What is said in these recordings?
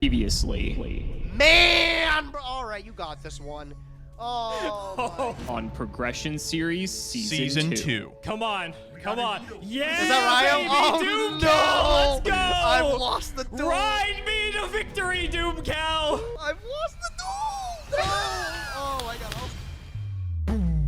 Previously. Man, bro. All right, you got this one. Oh, On Progression Series Season 2. Come on. Come on. Yeah, Is that Ryan? baby, Oh, Doom no. Cow, let's go. I've lost the duel. Ride me to victory, Doom Cow. I've lost the duel. No. Oh, my God.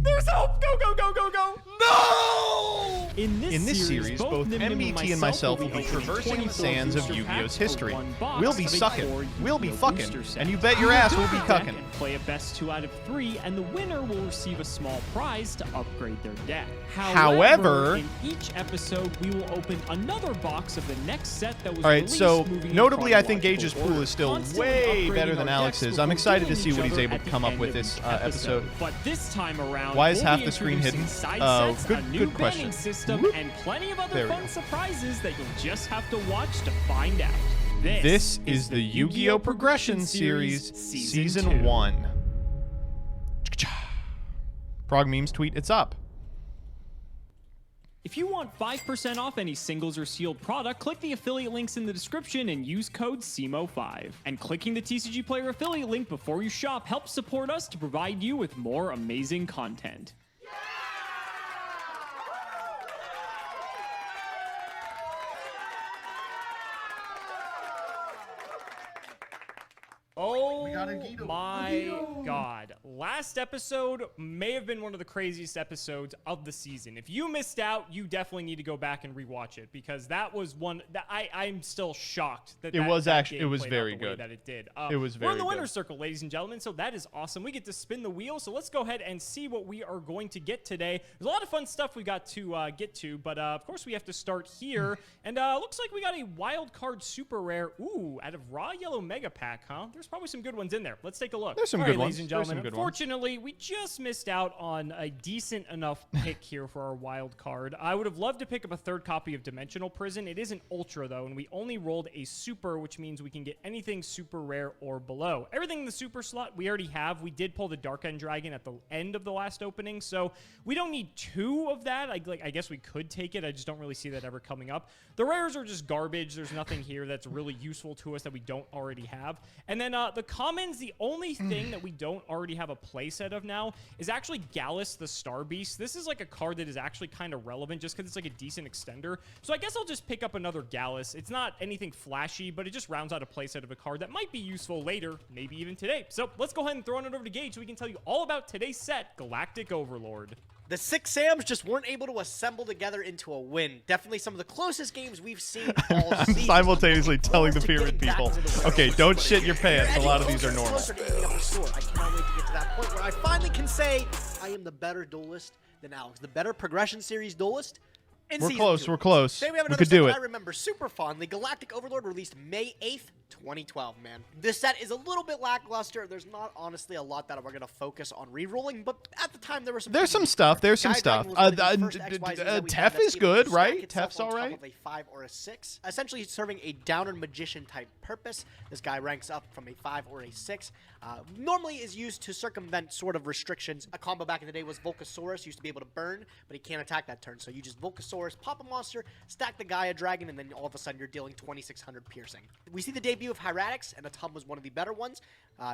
There's hope. Go, go, go, go, go. No. In this series, both MBT and myself will be traversing the sands of Yu-Gi-Oh's history. We'll be sucking, we'll be fucking, and you bet your ass we'll be cucking. Play a best 2 out of 3, and the winner will receive a small prize to upgrade their deck. However, in each episode, we will open another box of the next set that was Alright, so moving notably in I think Gage's chronological pool is still order, way constantly better than upgrading our Alex's. decks I'm before excited to dueling see each what he's other able at to the come up end with of this each episode. But this time around, Why is we'll half be the screen introducing hidden? Side sets, Good- a new good question. banning system, Whoop. and plenty of other There we fun go. surprises that you'll just have to watch to find out. This is the Yu-Gi-Oh! Progression Series Season 1. Prog Memes tweet, it's up. If you want 5% off any singles or sealed product, click the affiliate links in the description and use code SEMO5. And clicking the TCG Player affiliate link before you shop helps support us to provide you with more amazing content. Oh my God. Last episode may have been one of the craziest episodes of the season. If you missed out, you definitely need to go back and rewatch it because that was one that I'm still shocked that It was that actually- game it was played very out the way good. that it did. It was We're in very the good. winner's circle, ladies and gentlemen, so that is awesome. We get to spin the wheel, so let's go ahead and see what we are going to get today. There's a lot of fun stuff we got to get to, but of course we have to start here. And looks like we got a wild card super rare. Ooh, out of raw yellow mega pack, huh? There's probably some good ones in there. Let's take a look. There's some All good right, ones. ladies and There's gentlemen. some good ones. Unfortunately, we just missed out on a decent enough pick here for our wild card. I would have loved to pick up a third copy of Dimensional Prison. It is an ultra though, and we only rolled a super, which means we can get anything super rare or below. Everything in the super slot we already have. We did pull the Dark End Dragon at the end of the last opening, so we don't need 2 of that. I guess we could take it. I just don't really see that ever coming up. The rares are just garbage. There's nothing here that's really useful to us that we don't already have. And then the commons, the only thing that we don't already have a playset of now is actually Gallus the Star Beast. This is like a card that is actually kind of relevant just because it's like a decent extender. So I guess I'll just pick up another Gallus. It's not anything flashy, but it just rounds out a playset of a card that might be useful later, maybe even today. So let's go ahead and throw it over to Gage so we can tell you all about today's set, Galactic Overlord. The 6 Sams just weren't able to assemble together into a win. Definitely some of the closest games we've seen all I'm season. simultaneously Looking telling the forward to pyramid getting back people, to the okay, winners. don't shit your pants. A lot of these are Edging normal. closer to getting up the score. I cannot wait to get to that point where I finally can say I am the better duelist than Alex, the better progression series duelist. We're close, we're close. Today we have We another could set do that it. I remember super fondly. Galactic Overlord released May 8th, 2012, man. This set is a little bit lackluster. There's not honestly a lot that we're going to focus on re-rolling, but at the time there was some... There's some stuff, there's some Guy stuff. Dragon was one of the first XYZs that we had Tef that's is able good, to stack right? itself Tef's on top alright. of a 5 or a 6, essentially serving a downer magician type purpose. This guy ranks up from a 5 or a 6. Normally is used to circumvent sort of restrictions. A combo back in the day was Volcasaurus, used to be able to burn, but he can't attack that turn. So you just Volcasaurus, pop a monster, stack the Gaia Dragon, and then all of a sudden you're dealing 2600 piercing. We see the debut of Hieratics, and Atum was one of the better ones,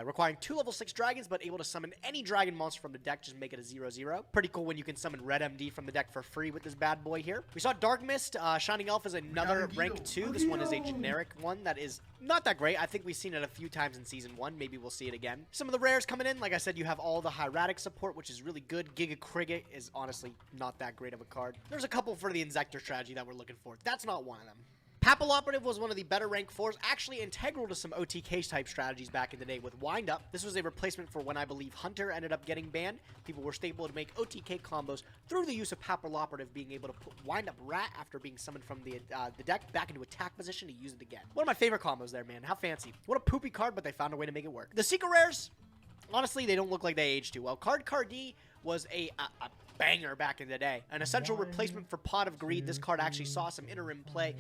requiring 2 level 6 dragons, but able to summon any dragon monster from the deck, just make it a 0/0. Pretty cool when you can summon Red MD from the deck for free with this bad boy here. We saw Dark Mist, Shining Elf is another rank 2. This one is a generic one that is not that great. I think we've seen it a few times in Season 1. Maybe we'll see it again. Some of the rares coming in, like I said, you have all the Hieratic support, which is really good. Giga Krigit is honestly not that great of a card. There's a couple for the Insector strategy that we're looking for. That's not one of them. Papilloperative was one of the better rank 4s, actually integral to some OTK type strategies back in the day with Wind Up. This was a replacement for when I believe Hunter ended up getting banned. People were able to make OTK combos through the use of Papilloperative being able to put Wind Up Rat after being summoned from the deck back into attack position to use it again. One of my favorite combos there, man. How fancy. What a poopy card, but they found a way to make it work. The Secret Rares, honestly, they don't look like they aged too well. Card was a banger back in the day. An essential replacement for Pot of Greed. This card actually saw some interim play,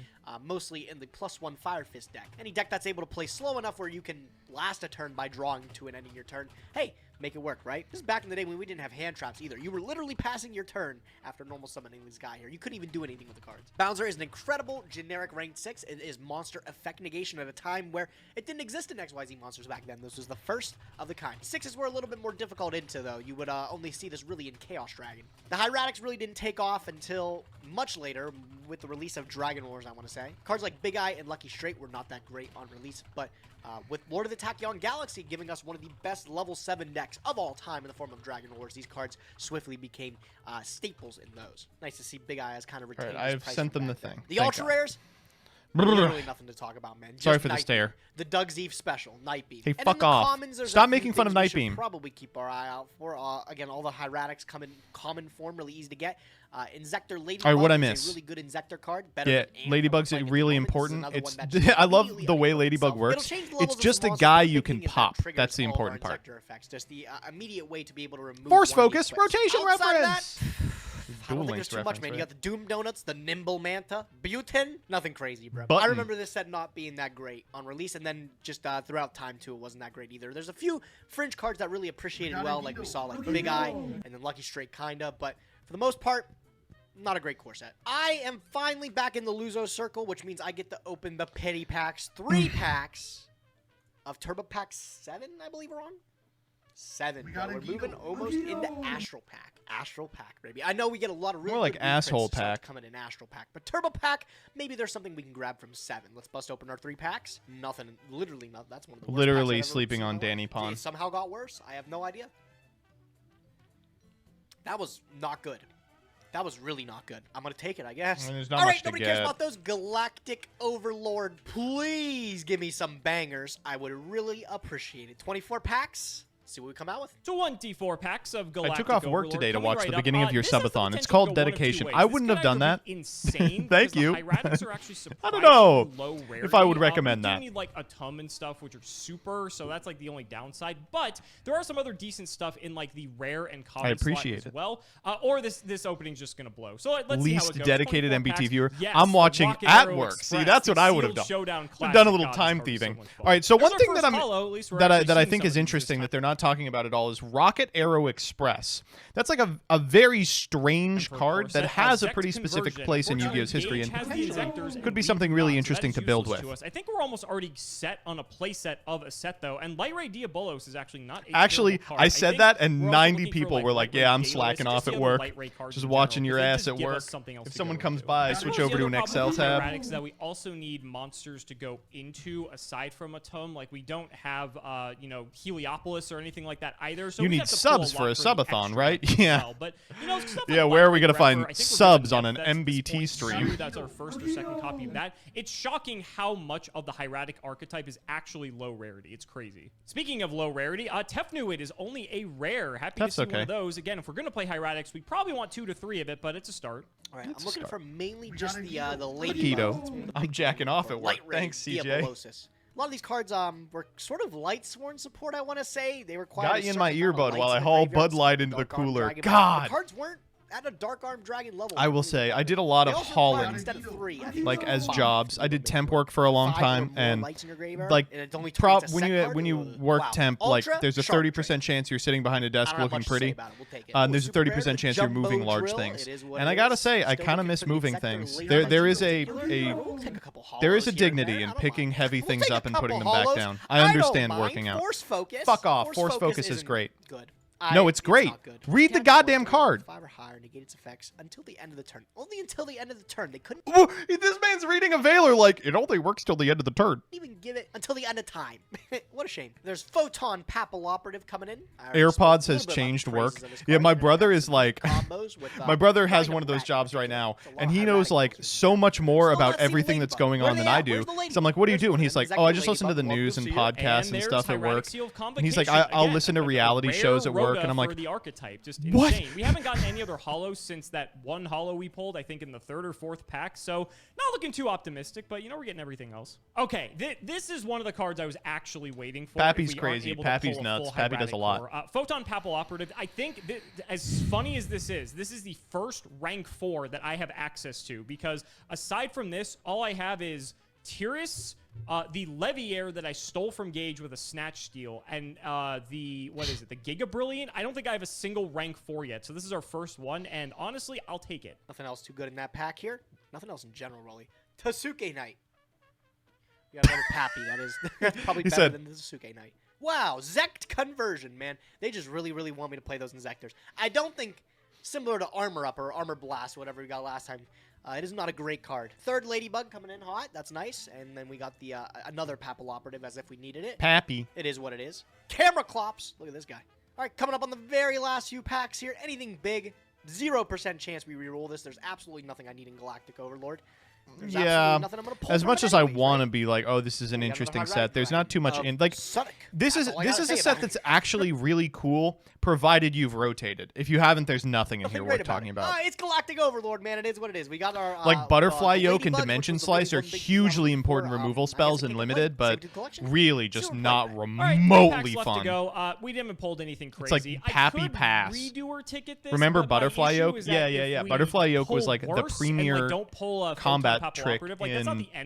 mostly in the +1 Fire Fist deck. Any deck that's able to play slow enough where you can last a turn by drawing to an ending your turn. Hey, make it work, right? This is back in the day when we didn't have hand traps either. You were literally passing your turn after normal summoning this guy here. You couldn't even do anything with the cards. Bowser is an incredible generic ranked 6. It is monster effect negation at a time where it didn't exist in XYZ monsters back then. This was the first of the kind. 6s were a little bit more difficult into, though. You would only see this really in Chaos Dragon. The Hieratics really didn't take off until much later with the release of Dragon Wars, I want to say. Cards like Big Eye and Lucky Straight were not that great on release, but with Lord of the Tachyon Galaxy giving us one of the best level 7 decks of all time in the form of Dragon Wars, these cards swiftly became staples in those. Nice to see Big Eye has kind of retained. All right, I've sent them the thing. The Ultra Rares, literally nothing to talk about, man. Just Sorry for the Night stare. Beam. The Doug Zeef special, Night Beam. Hey, And fuck in the off. Commons, there's Stop a few making fun of things we Night should Beam. Probably keep our eye out for. Again, all the Hieratics come in common form, really easy to get. Insector Ladybug All right, what'd I is miss? a really good Insector card. Better Yeah, than Ant, Ladybug's playing at the really moment. This is important. another It's one that I love immediately the way upgrades Ladybug itself. works. It'll change the It's levels of just the a monster, guy but you the can thing is that pop. triggers That's the all of our important part. Insector effects. Just the immediate way to be able to remove Force one of focus, these quips. rotation Outside of reference. that, I don't Duel think Links there's too much, reference, man. You right? got the Doom Donuts, the Nimble Manta, Buten, nothing crazy, bro. I Button. remember this set not being that great on release, and then just throughout time, too, it wasn't that great either. There's a few fringe cards that really appreciated well, like we saw, like Big Eye, and then Lucky Straight, kinda, but for the most part, not a great core set. I am finally back in the Luzo circle, which means I get to open the Petty Packs. 3 packs of Turbo Pack 7, I believe we're on. 7. We're moving almost into Astral Pack. Astral Pack, baby. I know we get a lot of really More like good blueprints Asshole to start Pack. coming in Astral Pack, but Turbo Pack, maybe there's something we can grab from 7. Let's bust open our 3 packs. Nothing. Literally nothing. That's one of the worst Literally packs I've ever sleeping seen in on my life. Danny Pond. It somehow got worse. I have no idea. That was not good. That was really not good. I'm going to take it, I guess. I mean, there's not All much right, to nobody cares get. about those Galactic Overlord. Please give me some bangers. I would really appreciate it. 24 packs. See what we come out with. 24 packs of Galactic I took off work Overlord today to coming watch right the up. beginning of your This has the subathon. It's potential called to go one of two dedication. ways. I This wouldn't could have done either that. be insane. Thank because the you. Hieratics are actually I don't know surprisingly low rarity. if I would We recommend do that. need like a Tum and stuff, which are super, so that's like the only downside. But there are some other decent stuff in like the rare and common appreciate slot it. as well. Or this opening's just gonna blow. So let's see how Least it goes. dedicated 24 MBT packs. viewer. Yes, I'm the watching Rocket at Arrow work. Express, See, that's the what I would have Sealed done. Showdown We've Classic. done a little God, this time card is so thieving. much fun. All right, so There's one our thing that first I'm holo, at least we're that actually I seeing think some is of these interesting this that they're not talking about at all is Rocket Arrow Express. That's like a very strange for a card core that set, has a Zect pretty specific conversion. place in Fortunately, Yu-Gi-Oh's history Gage and has the Injectors could and be we something do really not, so interesting that to is build useless with. to us. I think we're almost already set on a playset of a set though, and Light Ray Diabolos is actually not a Actually, terrible card. I said think that, and we're also 90 looking for, people were like, Light Ray "Yeah, I'm Daedalus, slacking just off the at other work, Light Ray cards just in watching general, your 'cause they ass just at give us work. something else If to someone go comes into. by, I switch suppose over the to other an problem Excel with tab." Hieratics is that we also need monsters to go into aside from a Tum. Like we don't have, Heliopolis or anything like that either. So You we need have to pull subs a for lot a the subathon, extra right? as Yeah. well. But stuff Yeah, like where are we Light gonna Ray find Repher, I think we're subs good on to an get that to this MBT point. stream? That's our first or second copy of that. It's shocking how much of the hieratic archetype is actually low rarity. It's crazy. Speaking of low rarity, Tefnuid is only a rare. Happy That's to see one okay. of those. Again, if we're gonna play hieratics, we probably want 2 to 3 of it, but it's a start. All right, Let's I'm looking start. for mainly just the lady. Keto. I'm jacking off at work. Light Ray Thanks, CJ. Diabolosis. A lot of these cards were sort of light sworn support, I want to say. They required Got a you in my certain amount of earbud lights while I in the haul graveyard, Bud Light so into the Dark Arm cooler. Dragon, but God. the cards weren't at a Dark Arm Dragon level. I will say, I did a lot They of also required hauling, instead of 3, I think like it was as 5 jobs. to I be did able to temp make work for a long 5 or time, more and lights in your graveyard, like and it's only 20 to when set you card. when you Wow. work temp, like Ultra there's a Shark 30% chance you're sitting behind a I desk don't have looking much to say pretty, about it. We'll take it. and there's a Super rare, 30% the chance you're Jumbo moving large Drill, things. it is what And it I gotta is. say, I Still kind of looking miss for the moving Insector things. later There in is the a particular. We'll take a couple there is holos a here and dignity there. in I don't picking mind. heavy We'll things take a up and putting them couple back holos. down. I don't understand mind. working out. Force focus. Fuck off. Force focus focus is isn't great. Good. No, it's great. not good. Read the Cast goddamn once, card. 5 or higher, negate its effects until the end of the turn. Only until the end of the turn. They couldn't Whoa, this man's reading a Veiler like, it only works till the end of the turn. even give it until the end of time. What a shame. There's Photon Papilloperative coming in. I already spoke a AirPods little has bit about changed the work. praises of this Yeah, card. my And it brother has is like, combos with, my brother has having one a of those rat jobs in right now, particular. It's a lot and of he high knows value like cards. so much more Still about not seeing everything that's Ladybug. going Where on they than I at? do. Where's the So I'm Ladybug? like, what do you Where's do? the And he's like, Ladybug? oh, I just listen to the Ladybug, news and welcome to you. podcasts And and there's stuff at Hieratic work. Seal of And he's like, Convocation. I'll Again, listen to like a reality rare shows at work, Roga and I'm for like, the archetype, just what? insane. We haven't gotten any other holos since that one holo we pulled, I think in the 3rd or 4th pack. So not looking too optimistic, but we're getting everything else. Okay, this is one of the cards I was actually waiting for. Pappy's if we aren't crazy. able to Pappy's pull a nuts. full Pappy does hieratic a lot. core. Photon Papilloperative. I think as funny as this is the first rank 4 that I have access to, because aside from this, all I have is Tyrus, the Leviair that I stole from Gage with a Snatch Steal, and the Giga Brilliant. I don't think I have a single rank 4 yet, so this is our first one, and honestly, I'll take it. Nothing else too good in that pack here. Nothing else in general, really. Tasuke Knight. We got another Pappy. That is probably better than the Tasuke Knight. Wow, Zect Conversion, man. They just really, really want me to play those Inzectors. I don't think, similar to Armor Up or Armor Blast, whatever we got last time, it is not a great card. Third Ladybug coming in hot. That's nice. And then we got the another Papal Operative as if we needed it. Pappy. It is what it is. Camera Clops. Look at this guy. All right, coming up on the very last few packs here. Anything big. 0% chance we reroll this. There's absolutely nothing I need in Galactic Overlord. There's yeah, nothing I'm gonna pull as much as anyways, I want to right? be like, oh, this is an interesting set, there's not too much in, like, Sonic. this is a set that's actually really cool, provided you've rotated. If you haven't, there's nothing in here worth talking about. It's Galactic Overlord, man. It is what it is. We got our like Butterfly Yoke and Ladybug, Dimension Slice are hugely important removal spells in Limited, but really just not remotely fun. We haven't pulled anything It's crazy. like Pappy Pass. Remember Butterfly Yoke? Yeah. Butterfly Yoke was like the premier combat trick in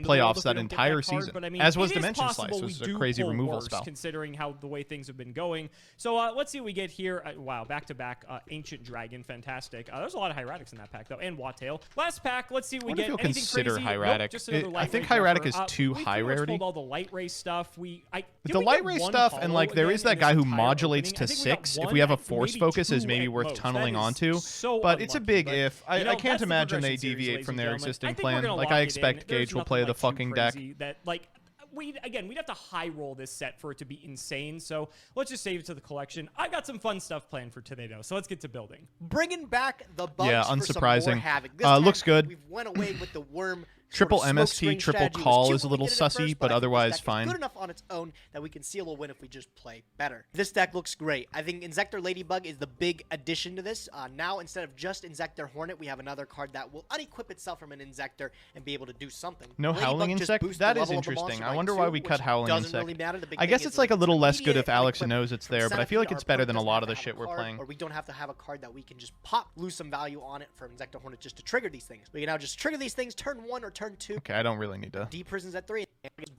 playoffs that entire season, as was Dimension Slice, which was a crazy removal spell. Considering how the way things have been going. So let's see what we get here. Wow, back-to-back Ancient Dragon, fantastic. There's a lot of Hieratics in that pack, though, and Wattail. Last pack, let's see what we get. If you'll consider crazy? Hieratic. Nope, just another I think light ray Hieratic buffer. is too We high pretty much rarity. pulled all the light ray stuff. The light ray stuff, and like there is that guy who modulates to 6. If we have a Force Focus, is maybe worth tunneling onto. But it's a big if. I can't imagine they deviate from their existing plan. Like I expect Gage will play the fucking deck. We'd have to high roll this set for it to be insane. So let's just save it to the collection. I got some fun stuff planned for today, though. So let's get to building. Bringing back the bugs. Yeah, for unsurprising. Some more havoc. This time, looks good. We went away with the worm. Triple sort of MST, triple strategy. call is a little sussy, but otherwise fine. Good enough on its own that we can seal a win if we just play better. This deck looks great. I think Inzector Ladybug is the big addition to this. Now, instead of just Inzector Hornet, we have another card that will unequip itself from an Inzector and be able to do something. No Ladybug Howling just Insect? boosts That the is level of the interesting. monster I by wonder 2, why we cut which Howling doesn't Insect. really matter. The big I guess thing it's is like a little less good immediate if Alex unequip knows it's from there, but I feel like Centipede. it's better Our than a opponent lot doesn't of the have shit a we're card, playing. Or we don't have to have a card that we can just pop, lose some value on it for Inzector Hornet just to trigger these things. We can now just trigger these things turn 1 or turn 2. Okay, I don't really need to. D-Prisons at 3.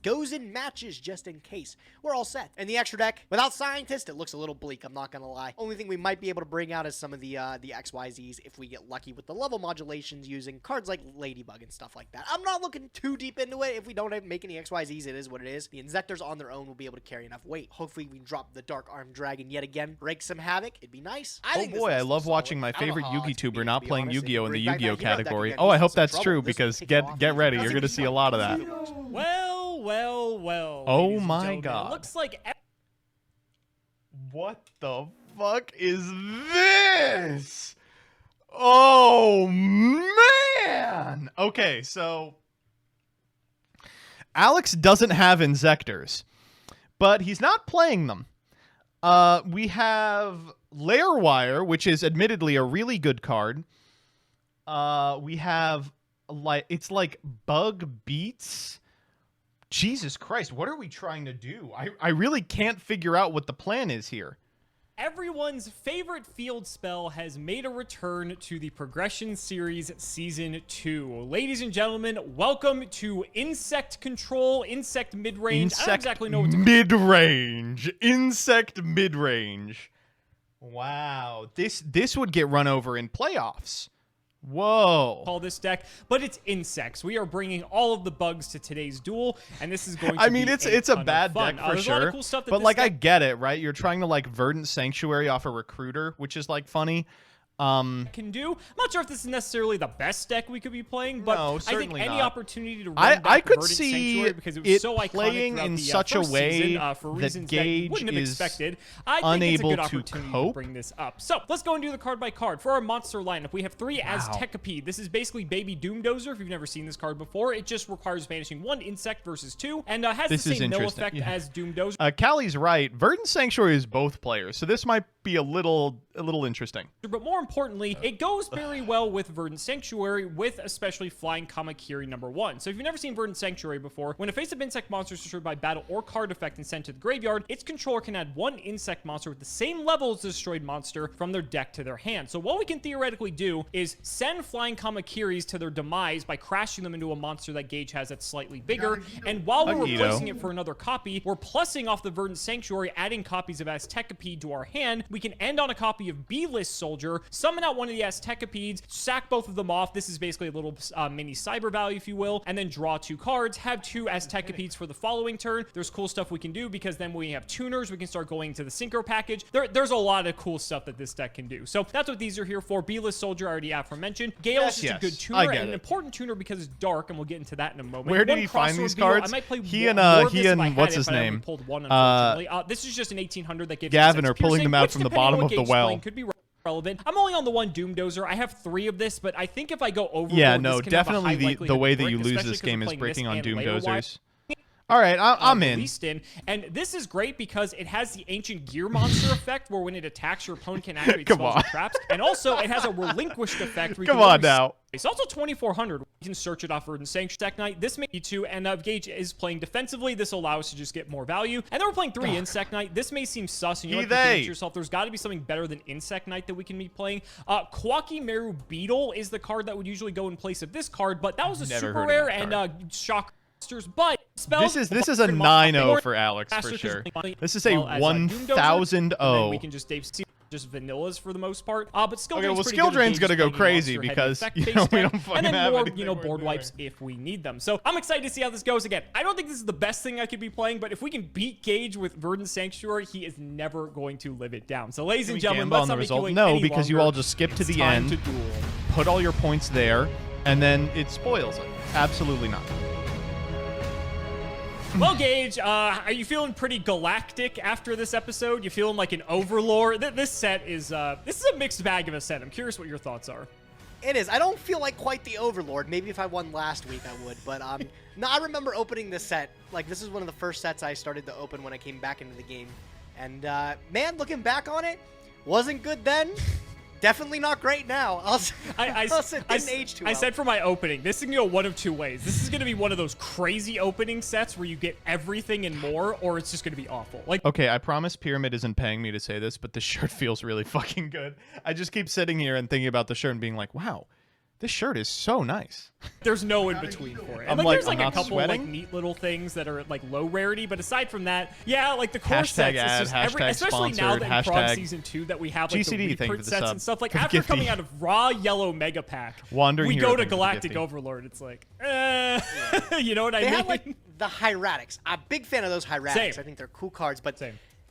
Goes in matches just in case. We're all set. And the extra deck, without Scientist, it looks a little bleak, I'm not going to lie. Only thing we might be able to bring out is some of the XYZs if we get lucky with the level modulations using cards like Ladybug and stuff like that. I'm not looking too deep into it. If we don't make any XYZs, it is what it is. The Inzectors on their own will be able to carry enough weight. Hopefully we drop the Dark Armed Dragon yet again. Break some havoc. It'd be nice. Oh boy, I love watching my favorite Yugi tuber not playing Yu-Gi-Oh in the Yu-Gi-Oh category. Oh, I hope that's true, because get ready. You're going to see a lot of that. Well. Oh my god. Looks like... What the fuck is this? Oh, man! Okay, so... Alex doesn't have Inzectors, but he's not playing them. We have Lair Wire, which is admittedly a really good card. We have, it's like Bug Beats. Jesus Christ, what are we trying to do? I really can't figure out what the plan is here. Everyone's favorite field spell has made a return to the Progression Series Season 2. Ladies and gentlemen, welcome to Insect Control, Insect Midrange. I don't exactly know what to Midrange. Insect Midrange. Wow. This would get run over in playoffs. Whoa. Call this deck, but it's insects. We are bringing all of the bugs to today's duel, and this is going to be it's a bad deck for sure, cool stuff but like I get it, right? You're trying to like Verdant Sanctuary off a Recruiter, which is like funny. Can do. I'm not sure if this is necessarily the best deck we could be playing, but no, I think any opportunity to run I could Verdant see Sanctuary because it was so playing iconic in the such a way season, for reasons that you wouldn't have expected. I think it's a good opportunity to bring this up. So let's go and do the card by card. For our monster lineup, we have 3 Aztekipede. This is basically Baby Doomdozer. If you've never seen this card before, it just requires banishing 1 insect versus 2, and has the same mill effect as Doomdozer. Callie's right. Verdant Sanctuary is both players, so this might be a little interesting. But more importantly, it goes very well with Verdant Sanctuary, with especially Flying Kamakiri #1. So if you've never seen Verdant Sanctuary before, when a face of insect monster is destroyed by battle or card effect and sent to the graveyard, its controller can add one insect monster with the same level as the destroyed monster from their deck to their hand. So what we can theoretically do is send Flying Kamakiris to their demise by crashing them into a monster that Gage has that's slightly bigger. And while we're replacing it for another copy, we're plussing off the Verdant Sanctuary, adding copies of Aztekipede to our hand. We can end on a copy of B-List Soldier, summon out one of the Aztekipedes, sack both of them off. This is basically a little mini cyber value, if you will, and then draw 2 cards, have 2 Aztekipedes for the following turn. There's cool stuff we can do because then when we have tuners, we can start going to the Synchro package. There's a lot of cool stuff that this deck can do. So that's what these are here for. B-List Soldier, I already aforementioned. Gale is just a good tuner and an important tuner because it's dark, and we'll get into that in a moment. Where did he find these cards? I might play he and what's his name? Pulled one, unfortunately. This is just an 1800 that gives Gavin are pulling piercing, them out from the bottom of the well. Could be relevant. I'm only on the one Doom Dozer. I have 3 of this, but I think if I go over, yeah, no, definitely the way that you lose this game is breaking on Doom Dozers. All right, I'm in. And this is great because it has the Ancient Gear Monster effect, where when it attacks, your opponent can activate spells and traps. And also, it has a Relinquished effect. Where you can now. It's also 2400. You can search it off Verdant Sanctuary Deck Knight. This may be 2, and Gage is playing defensively. This will allow us to just get more value. And then we're playing 3 Insect Knight. This may seem sus, and you might be thinking to yourself, there's got to be something better than Insect Knight that we can be playing. Kwaki Meru Beetle is the card that would usually go in place of this card, but that was a super rare and shock. But this is a 9-0 for Alex for sure. This is a 1000-0. We can just vanillas for the most part. But skill drain's pretty skill good drain's gonna go crazy because we don't fucking have more, anything board wipes if we need them. So I'm excited to see how this goes. Again, I don't think this is the best thing I could be playing, but if we can beat Gage with Verdant Sanctuary, he is never going to live it down. So ladies and gentlemen, let's not make you wait any longer. because you all just skip to the end, put all your points there, and then it spoils it. Absolutely not. Well, Gage, are you feeling pretty galactic after this episode? You feeling like an overlord? This set is this is a mixed bag of a set. I'm curious what your thoughts are. It is. I don't feel like quite the overlord. Maybe if I won last week, I would. But no, I remember opening this set. Like, this is one of the first sets I started to open when I came back into the game. And man, looking back on it, wasn't good then. Definitely not great now. I said for my opening, this is going to go one of 2 ways. This is going to be one of those crazy opening sets where you get everything and more, or it's just going to be awful. Like, okay, I promise Pyramid isn't paying me to say this, but this shirt feels really fucking good. I just keep sitting here and thinking about the shirt and being like, wow, this shirt is so nice. There's no in between for it. And there's like a couple like neat little things that are like low rarity, but aside from that, yeah, like the core sets, it's just especially now that in Prog Season 2 that we have like the reprint sets and stuff. Like after coming out of Raw Yellow Mega Pack, we go to Galactic Overlord. It's like, you know what I mean? They have like the Hieratics. I'm a big fan of those Hieratics. I think they're cool cards, but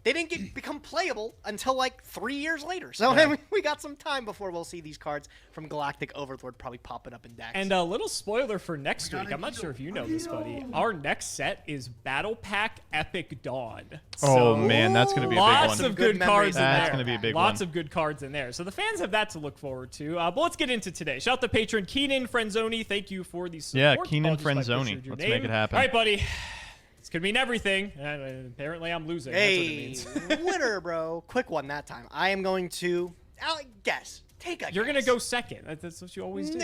they didn't become playable until like 3 years later. So we got some time before we'll see these cards from Galactic Overlord probably popping up in decks. And a little spoiler for next week. I'm not sure if you know this, buddy. Our next set is Battle Pack Epic Dawn. Oh, man, that's going to be a big one. Lots of good cards in there. That's going to be a big one. Lots of good cards in there. So the fans have that to look forward to. But let's get into today. Shout out to patron Keenan Frenzoni. Thank you for the support. Yeah, Keenan Frenzoni. Let's make it happen. All right, buddy. This could mean everything. Apparently, I'm losing. Hey, that's what it means. winner, bro. Quick one that time. I am going to guess. You're going to go second. That's what you always do.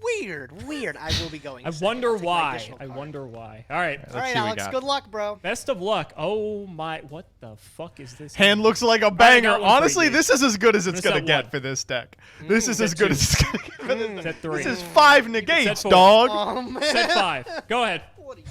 Weird. I will be going I wonder why. All right. All right, Alex. Good luck, bro. Best of luck. Oh, my. What the fuck is this? Hand looks like a banger. Honestly, this is as good as it's going to get for this deck. This is as good as it's going to get for this deck. This is 5 negates, dog. Oh, man. Set 5. Go ahead. What are you?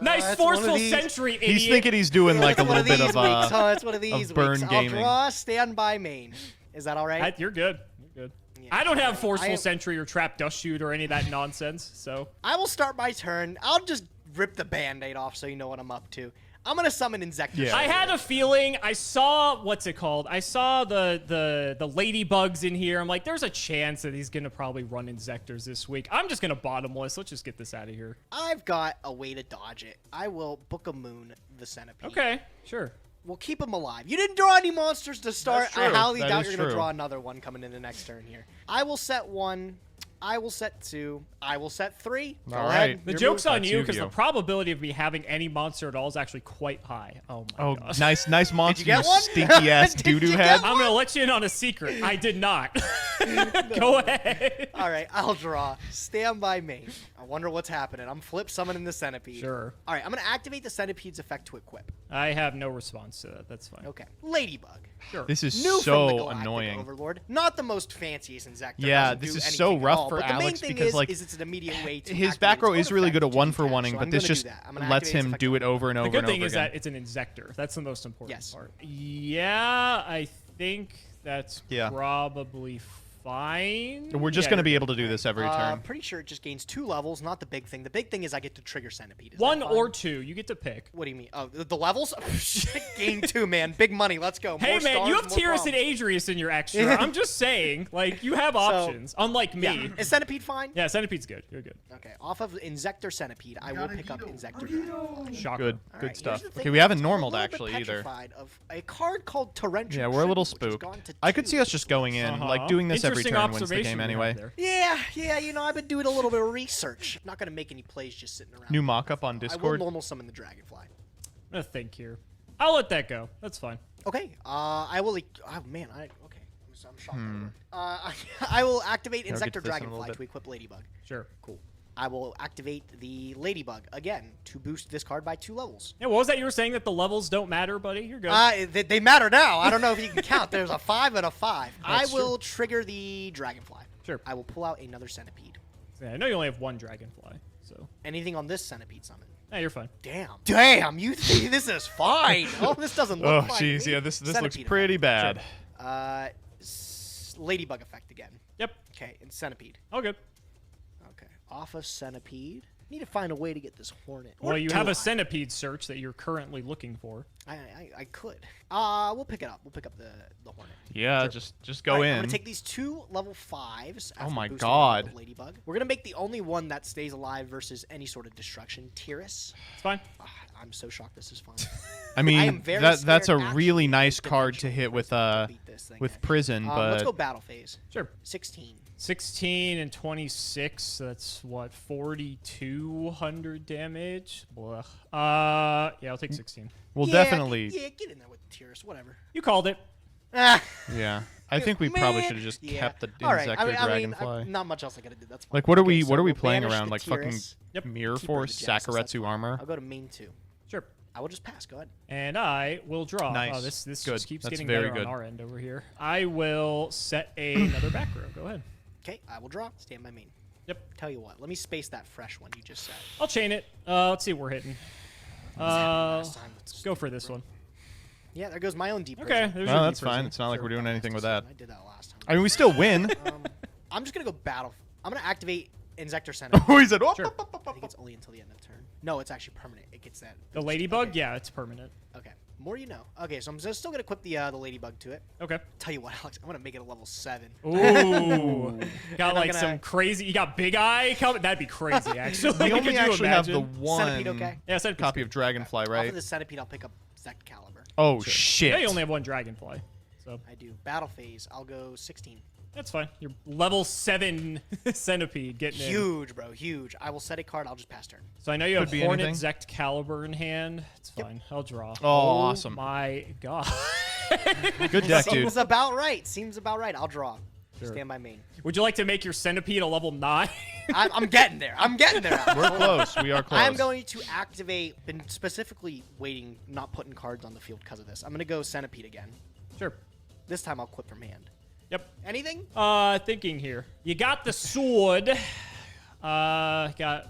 Nice forceful sentry, idiot. He's thinking he's doing like a little bit of it's one of these burn weeks. gaming. I'll draw standby main. Is that all right? You're good. Yeah, I don't have forceful sentry or trap dust shoot or any of that nonsense. So I will start my turn. I'll just rip the band-aid off so you know what I'm up to. I'm gonna summon Inzektor. Yeah. I had a feeling. I saw what's it called? I saw the ladybugs in here. I'm like, there's a chance that he's gonna probably run Inzektors this week. I'm just gonna bottomless. Let's just get this out of here. I've got a way to dodge it. I will Book of Moon the Centipede. Okay, sure. We'll keep him alive. You didn't draw any monsters to start. I highly doubt you're gonna true. draw another one coming in the next turn here. I will set one I will set 2. I will set 3. Go All ahead. right. The Your joke's move. on That's you you, because the Gio. probability of me having any monster at all is actually quite high. Oh my Oh, gosh. nice monster, get you one? stinky ass Did doo-doo you get head. one? I'm gonna let you in on a secret. I did not. Go ahead. All right, I'll draw. Stand by me. I wonder what's happening. I'm flip summoning the centipede. Sure. All right, I'm going to activate the centipede's effect to equip. I have no response to that. That's fine. Okay. Ladybug. Sure. This is New from the so Galactic annoying. Overlord. Not the most fanciest Insector. Yeah, Doesn't this do is so anything at rough all, for but the main Alex thing because, is, like, it's an immediate way to His activate back row its is own really good at effect one to for detach, one-ing, so but I'm this gonna just do that. I'm gonna lets activate its him effect do to it over and over The good and thing over is again. that it's an Insector. That's the most important Yes. part. Yeah, I think that's Yeah. probably fine. We're just Yeah, going to you're be good. able to do this every turn. Pretty sure it just gains 2 levels, not the big thing. The big thing is I get to trigger Centipede. Is that One fine? or 2. You get to pick. What do you mean? Oh, the levels? Gain 2, man. Big money. Let's go. Hey, More man, stars, you have more Tyrus and problems. Adrius in your extra. I'm just saying, like, you have options. Unlike me. Yeah. Is Centipede fine? Yeah, Centipede's good. You're good. Okay. Off of Insector Centipede, I will pick up Insector Dragonfly. Shocker. Good, All good right, stuff. here's the Okay, thing, we haven't I'm a normaled little bit actually either. petrified of a card called Torrential Yeah, we're a little Tribute, which has spooked. gone to I could 2 see us just going in, like doing this every Interesting turn wins the observation game you have anyway. there. Yeah, you know, I've been doing a little bit of research. I'm not going to make any plays just sitting around. New mock-up on I will Discord. normal summon the Dragonfly. I'm gonna think here. I'll let that go. That's fine. Okay, I will... Oh, man, okay. I'm shocked. I will activate I'll get Insector to this in a little Dragonfly bit. to equip Ladybug. Sure. Cool. I will activate the Ladybug again to boost this card by 2 levels. Yeah, what was that you were saying that the levels don't matter, buddy? You're good. They matter now. I don't know if you can count. There's a 5 and a 5. That's I will trigger the Dragonfly. Sure. I will pull out another Centipede. Yeah, I know you only have one Dragonfly, so. Anything on this Centipede summon? Yeah, you're fine. Damn, you think this is fine. Oh, this doesn't look Oh, fine. jeez, to me. yeah, this looks Centipede pretty effect. bad. Ladybug effect again. Yep. Okay, and Centipede. All good. Okay, off of Centipede. Need to find a way to get this Hornet. Well, Or you do have I? a Centipede search that you're currently looking for. I could. We'll pick it up. We'll pick up the Hornet. Yeah, just go All right, in. I'm gonna take these 2 level 5s. Oh after my boosting the God. level of Ladybug. We're gonna make the only one that stays alive versus any sort of destruction. Tyrus. It's fine. I'm so shocked this is fine. I I mean, am very that's a scared, really actually, nice of card to Dimensional hit with Prison to beat this thing. prison, Let's go but battle phase. Sure. 16. 16 and 26. So that's what, 4,200 damage. Blah. Yeah, I'll take 16. we'll Yeah, definitely. get in there with Tyrus. Whatever. You called it. Ah, Yeah, I think we probably man. should have just Yeah. kept the All right. Insector Dragonfly. not much else I gotta do. That's fine. Like, what are Okay, we so we'll playing banish around? the Like fucking Tyrus. Yep. Mirror Keep her Force, to Genesis, that's Sakaretsu fine. armor. I'll go to main 2. Sure. I will just pass. Go ahead. And I will draw. Nice. Oh, this Good. just keeps That's getting very better good. on our end over here. I will set another back row. Go ahead. Okay, I will draw. Stand by main. Yep. Tell you what. Let me space that fresh one you just said. I'll chain it. Let's see what we're hitting. Last time. Let's go for this one. Yeah, there goes my own deep. Okay. Prison. There's Well, your that's deep fine. prison. It's not like Sure, we're doing that's anything with fine. that. I did that last time. I mean, we still win. I'm just gonna go battle. I'm gonna activate Insector Center. Oh, he said, "Oh, Sure. I think it's only until the end of turn. No, it's actually permanent. It gets that. The boost. Ladybug? Okay. Yeah, it's permanent. Okay. More you know. Okay, so I'm still gonna equip the Ladybug to it. Okay. Tell you what, Alex, I'm gonna make it a level 7. Ooh. Got I'm like gonna- some crazy. You got Big Eye coming? That'd be crazy, actually. we Could only you actually have the imagine? one Centipede, okay? Yeah, Centipede's copy good. of Dragonfly, Off right? of the Centipede, I'll pick up Zect Caliber. Oh Sure. shit! Yeah, you only have one Dragonfly. So I do. Battle phase, I'll go 16. that's fine. You're level 7 Centipede getting in. Huge, bro. Huge. I will set a card. I'll just pass turn. So I know you have Could be Hornet anything. Zect Caliber in hand. It's fine. I'll draw. Oh, awesome. My God. Good deck, dude. Seems about right. Seems about right. I'll draw. Sure. Stand by main. Would you like to make your Centipede a level 9? I'm getting there. I'm getting there. Alex. We're close. We are close. I'm going to activate. Been specifically waiting, not putting cards on the field because of this. I'm gonna go Centipede again. Sure. This time I'll quit from hand. Yep. Anything? Thinking here. You got the sword. Got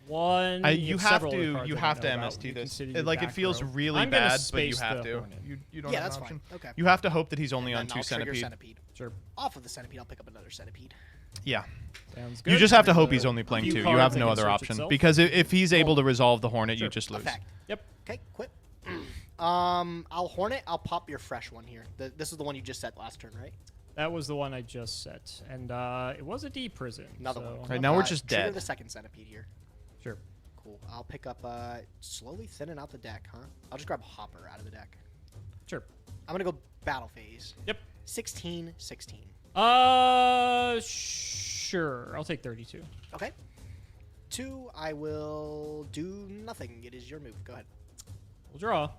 one. You have have several other to. cards You I have don't to know about. MST You this. consider your Like it back feels row. really I'm gonna bad, but you space have the to. Hornet. You don't Yeah, have that's an option. fine. Okay. You have to hope that he's only And on then 2 I'll trigger Centipede. Centipede. Sure. Off of the Centipede, I'll pick up another Centipede. Yeah. Sounds good. You just have to hope The he's only playing few 2. You cards have that no can other search option itself. because if he's able to resolve the Hornet, you Sure. just lose. Effect. Yep. Okay, quit. I'll Hornet. I'll pop your fresh one here. This is the one you just set last turn, right? That was the one I just set, and it was a D prison. Another so- one. Right, now we're just Trigger dead. the second Centipede here. Sure. Cool. I'll pick up. Slowly thinning out the deck, huh? I'll just grab Hopper out of the deck. Sure. I'm gonna go battle phase. Yep. 16, 16. Sure, I'll take 32. Okay. 2, I will do nothing. It is your move. Go ahead. We'll draw.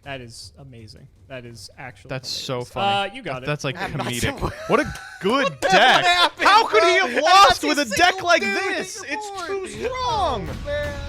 That is amazing. That is actually That's hilarious. so funny. You got it. That's like I'm not comedic. so- What a good deck. happened, How could he bro? have I lost got with a this deck single like dude in this? your It's board. too strong. Man.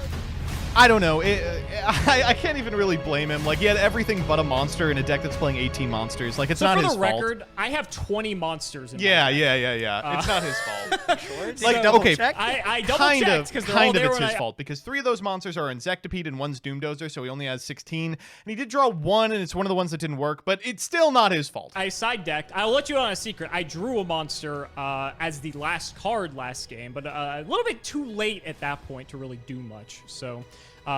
I don't know. I can't even really blame him. Like, he had everything but a monster in a deck that's playing 18 monsters. Like, it's So not for his the fault. record, I have 20 monsters in my Yeah. deck. It's not his fault. Sure. Did Like, you double okay, check? I double kind checked of because they're all there it's when his I fault because 3 of those monsters are Insectipede and one's Doomdozer, so he only has 16. And he did draw 1, and it's one of the ones that didn't work, but it's still not his fault. I side decked. I'll let you on a secret. I drew a monster as the last card last game, but a little bit too late at that point to really do much. So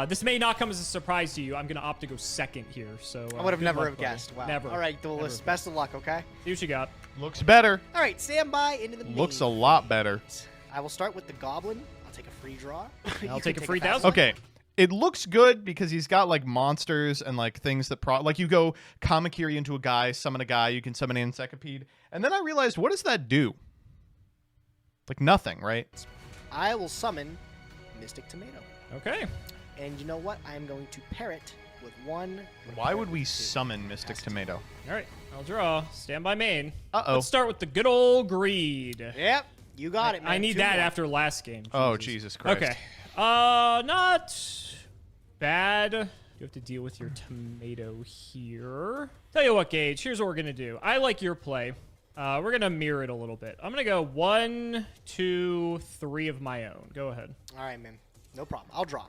this may not come as a surprise to you. I'm going to opt to go second here. So I would have good never luck, have buddy. guessed. Wow. Never. All right, Duelist. Best of luck, okay? See what you got. Looks better. All right, stand by into the Looks a main. lot better. I will start with the Goblin. I'll take a free draw. You I'll can take a free fast 1,000. Okay. It looks good because he's got like monsters and like things that like you go Kamakiri into a guy, summon a guy, you can summon an Insectipede. And then I realized, what does that do? Like nothing, right? I will summon Mystic Tomato. Okay. And you know what? I am going to pair it with 1. Why would we two. summon Mystic Tomato? All right. I'll draw. Stand by main. Uh-oh. Let's start with the good old greed. Yep, you got it, man. I need 2 that more. after last game. Oh, Jesus Christ. Okay. Not bad. You have to deal with your tomato here. Tell you what, Gage, here's what we're going to do. I like your play. We're going to mirror it a little bit. I'm going to go 1, 2, 3 of my own. Go ahead. All right, man. No problem. I'll draw.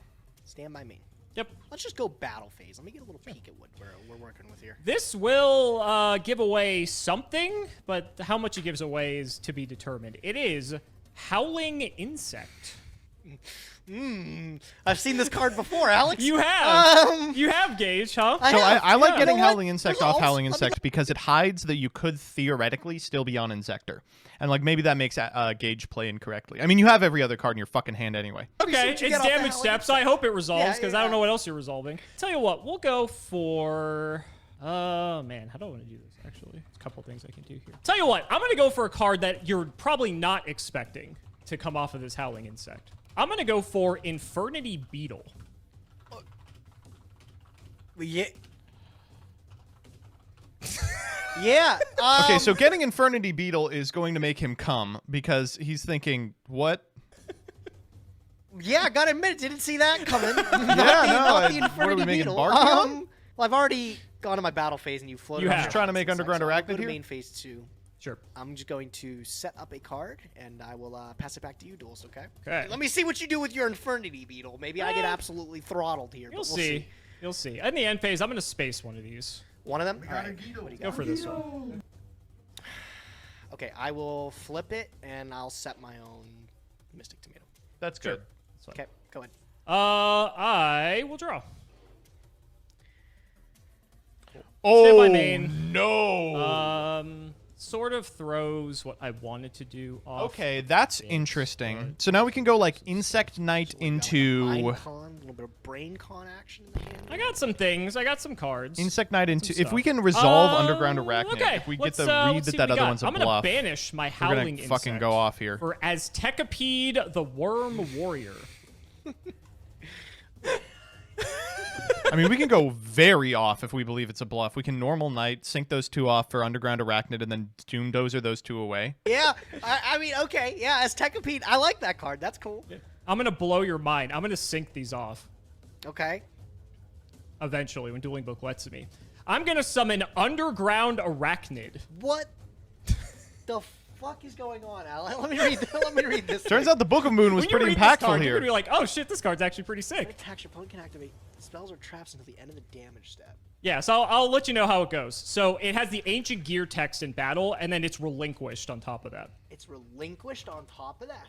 Stand by main. Yep. Let's just go battle phase. Let me get a little peek at what we're working with here. This will give away something, but how much it gives away is to be determined. It is Howling Insect. I've seen this card before, Alex. You have. You have, Gage, huh? I So have. I like Yeah. getting You know what? Howling Insect Resolves. off Howling Let me Insect because it hides that you could theoretically still be on Insector. And like maybe that makes Gage play incorrectly. I mean, you have every other card in your fucking hand anyway. me see Okay, what you it's get off the damage Howling steps. Insect. I hope it resolves Yeah, because yeah. I don't know what else you're resolving. Tell you what, we'll go for. Man, how do I want to do this? Actually, there's a couple things I can do here. Tell you what, I'm gonna go for a card that you're probably not expecting to come off of this Howling Insect. I'm gonna go for Infernity Beetle. Yeah. Yeah. Okay, so getting Infernity Beetle is going to make him come because he's thinking, what? Yeah, I gotta admit, didn't see that coming. What are we Infernity making, Beetle. Barbie on? Well, I've already gone to my battle phase, and you floated. You on have. your Trying to make Howling Underground Insect, so I'll Arachnid go to here? main phase 2. Sure. I'm just going to set up a card, and I will pass it back to you, Duels, okay? Okay. Let me see what you do with your Infernity Beetle. Maybe I get absolutely throttled here. You'll but we'll see. You'll see. In the end phase, I'm gonna space one of these. One of them? All right. What do you Go got? for this one. Okay, I will flip it, and I'll set my own Mystic Tomato. That's good. That's fine. Okay, go ahead. I will draw. Oh, by main. no. Sort of throws what I wanted to do off. Okay, that's interesting. So now we can go like Insect Knight into Mind con, a little bit of brain con action in the hand. I got some things. I got some cards. Insect Knight into. If we stuff. can resolve Underground Arachnid, Okay, if we get let's, the let's read see that what we other got. one's a I'm gonna bluff, banish my we're Howling gonna fucking Insect go off here. for Aztecapede, the Worm Warrior. I mean, we can go very off if we believe it's a bluff. We can normal Knight, sink those 2 off for Underground Arachnid, and then Doomdozer those 2 away. Yeah, I mean, okay, yeah, as Tekapede, I like that card. That's cool. I'm gonna blow your mind. I'm gonna sink these off Okay. eventually when Dueling Book lets me. I'm gonna summon Underground Arachnid. What the fuck is going on, Alan? Let me read this. Turns out the Book of Moon was When you pretty read this impactful card, You're here. gonna be like, oh shit, this card's actually pretty sick. Attacks your opponent can activate spells or traps until the end of the damage step. Yeah, so I'll let you know how it goes. So it has the Ancient Gear text in battle, and then it's relinquished on top of that. It's relinquished on top of that.